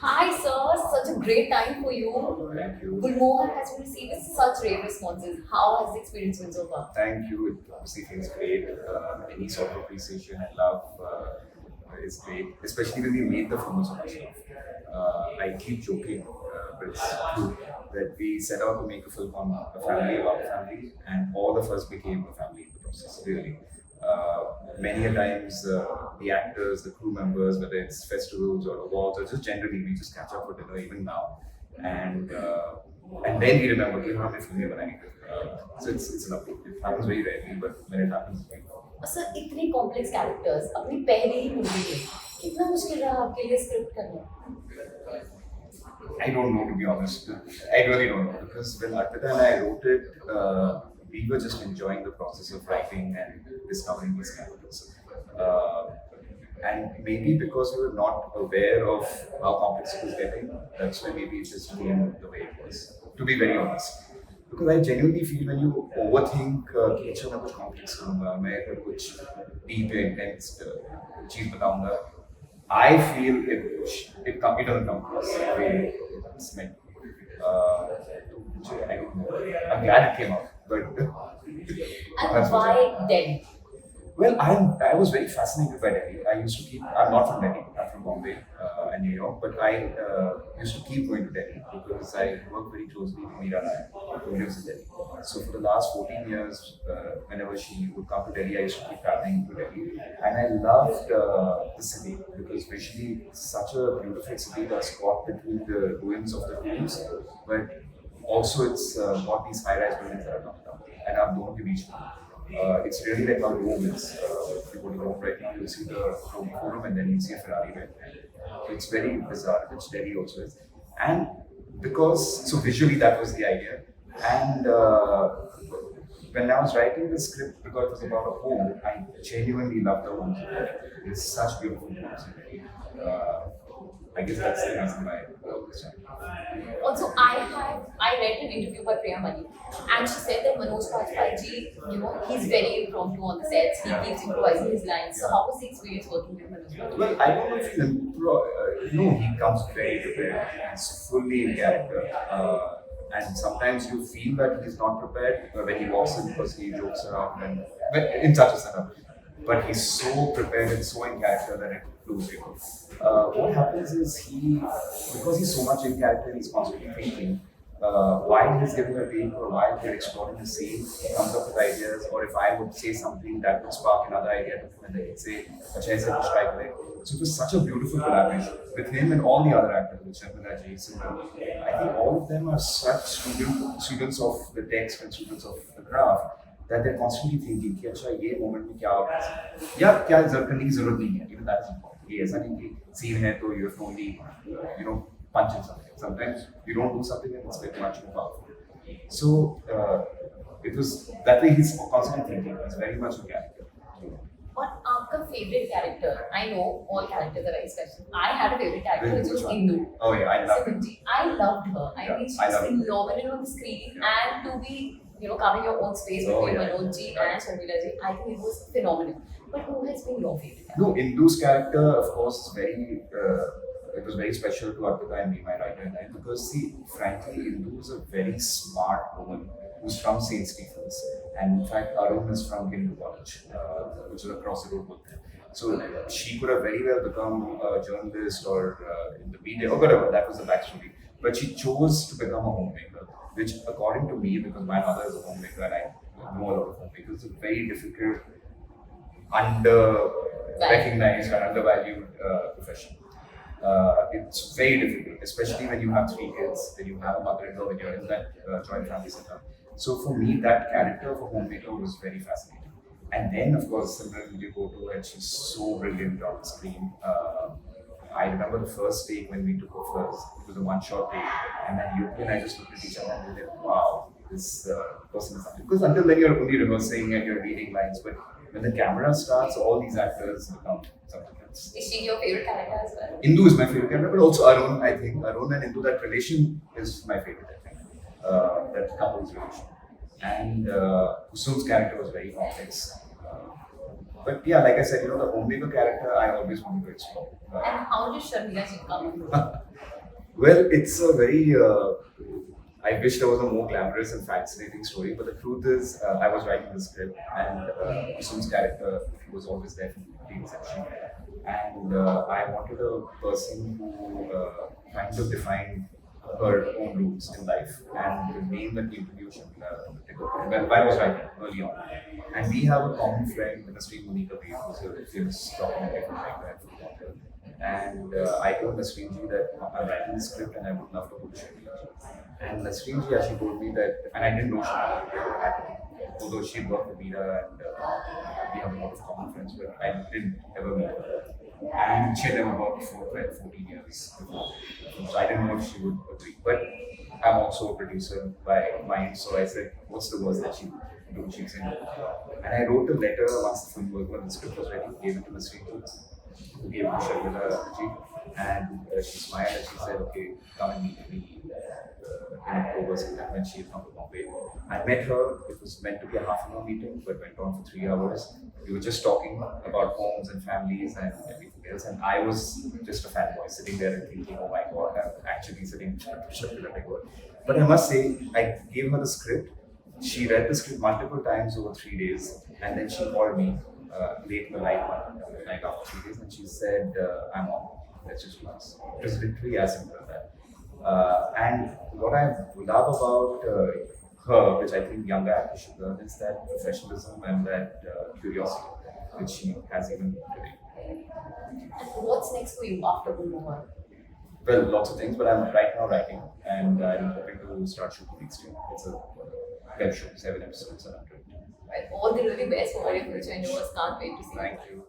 Hi, sir. Such a great time for you. Thank you. Gulmohar has been receiving such rave responses. How has the experience been so far? Thank you. It obviously feels great. Any sort of appreciation and love is great, especially when we made the film so much love. I keep joking, but it's true that we set out to make a film on a family about a family, and all of us became a family in the process, really. Many a times, the actors, the crew members, whether it's festivals or awards or just generally, we just catch up for dinner even now. And uh, and then we remember कि हाँ मैं फिल्में बनाई थी. So it's lovely. It happens very rarely, but when it happens, it's very fun. Sir इतने complex characters अपनी पहली ही movie में कितना मुश्किल रहा आपके लिए स्क्रिप्ट करना? I don't know, to be honest. I really don't know, because when Arpita and I wrote it, we were just enjoying the process of writing and discovering these characters. Uh, and maybe because we were not aware of how complex it was getting, that's why maybe it just came the way it was. To be very honest, because I genuinely feel when you overthink कि अच्छा मैं कुछ complex करूँगा, मैं अगर कुछ deep या intense चीज बताऊँगा, I feel it doesn't come across the way it's meant. I don't know. I'm glad it came out, but And why Delhi? well, I was very fascinated by Delhi. I used to keep. I'm not from Delhi. I'm from Bombay and New York, but I used to keep going to Delhi because I work very closely with Meera Nair, who lives in Delhi. So for the last 14 years, whenever she would come to Delhi, I used to keep traveling to Delhi, and I loved the city because visually it's such a beautiful city that's caught between the ruins of the ruins, but also it's got these high-rise buildings that are knocked down, and I'm doing the beach. It's really like how Rome is. If you go to Rome right now, you'll see the Rome Forum and then you'll see a Ferrari right there. So it's very bizarre, which Delhi also is. And so visually that was the idea. And when I was writing the script, because it was about a home, I genuinely loved the homes. It's such beautiful homes. I guess that's the reason why I wrote this one. Also, I read an interview by Priya Mani, and she said that Manoj Bajpayee ji, he's very impromptu on the sets. He keeps improvising his lines. So how was the experience working with Manoj Bajpayee? Well, I don't know if he's no, he comes very prepared. He's fully in character. And sometimes you feel that he's not prepared when he walks in because he jokes around and but in such a setup. But he's so prepared and so in character that it proves you. What happens is because he's so much in character, he's constantly thinking. While he's giving a take or while we're exploring the scene, he comes up with ideas. Or if I would say something that would spark another idea to him, and then he'd say, "Acha, aise kuch try kare." So it was such a beautiful collaboration with him and all the other actors, with Sharmila Ji, Simran. I think all of them are such students of the text and students of the craft that they're constantly thinking कि अच्छा ये moment में क्या होगा या क्या करने की जरूरत नहीं है. Even that is important. ये ऐसा नहीं कि scene है तो you have to only punch in something. Sometimes you don't do something and it's very much more powerful. So it was that way he's constantly thinking. He's very much a character. और आपका favorite character? I know all characters are very special. I had a favorite character which was Indu. Oh yeah, I loved her. I loved her. I Yeah, mean, she I was loved her. phenomenal on the screen, Yeah. and to be carving your own space Oh, between yeah. Manoj ji and Sharmila ji, I think it was phenomenal. But who has been your favorite character? No, Indu's character, of course, is very. It was very special to Arpita and me, my writer and I, because see, frankly, Indu is a very smart woman who's from St. Stephen's, and in fact, Arun is from Hindu College, which is across the road with them. So she could have very well become a journalist or in the media or whatever. That was the backstory. But she chose to become a homemaker, which, according to me, because my mother is a homemaker and I know a lot of homemakers, it's a very difficult, under-recognized and undervalued profession. It's very difficult, especially when you have 3 kids, when you have a mother-in-law, when you're in that joint family setup. So for me, that character of a homemaker was very fascinating. And then, of course, Simran you go to and she's so brilliant on the screen. I remember the first take when we took her first. It was a one-shot take, and then you and I just looked at each other and we were like, "Wow, this person is something." Because until then you're only rehearsing and you're reading lines, but when the camera starts, all these actors become something else. Is she your favorite character as well? Indu is my favorite character, but also Arun. I think Arun and Indu, that relation is my favorite. I think that couple's relation, and Kusum's character was very complex. But yeah, like I said, the homemaker character I always wanted to explore. And how did Sharmila ji come? Well, it's a very. I wish there was a more glamorous and fascinating story, but the truth is, I was writing the script, and Kusu's character was always there from the inception. And I wanted a person who kind of defined her own roots in life, and the name that we introduced when I was writing early on. And we have a common friend, Mr. Monica Bay, who's a famous documentary filmmaker and photographer. And I told Nasreen ji that I'm writing the script and I would love to put Sharmila ji. And Nasreen ji actually told me that, and I didn't know Sharmila at all, although she worked with Meera and we have a lot of common friends, but I didn't ever meet her. And she had never worked for 12, 14 years before. So I didn't know if she would agree. But I'm also a producer by mind, so I said, what's the worst that she would do? She said no. And I wrote a letter once the film was when the script was ready, gave it to Nasreen ji, who gave it to Sharmila ji, and she smiled and she said, okay, come and meet me in October sometime when she had come to Bombay. I met her, it was meant to be a half-an-hour meeting, but went on for 3 hours. We were just talking about homes and families and everything else, and I was just a fanboy sitting there and thinking, oh my god, I'm actually sitting with Sharmila Tagore. But I must say, I gave her the script. She read the script multiple times over 3 days, and then she called me late in the night, night after 3 days, and she said, I'm on. Let's just relax. It was literally as simple as that. And what I love about her, which I think younger actors should learn, is that professionalism and that curiosity, which she has even today. And what's next for you after Gulmohar? Well, lots of things, but I'm right now writing, and I'm hoping to start shooting next year. It's a web show, 7 episodes, and I'm doing it. Right, all the really best for all your future endeavors. Can't wait to see Thank you.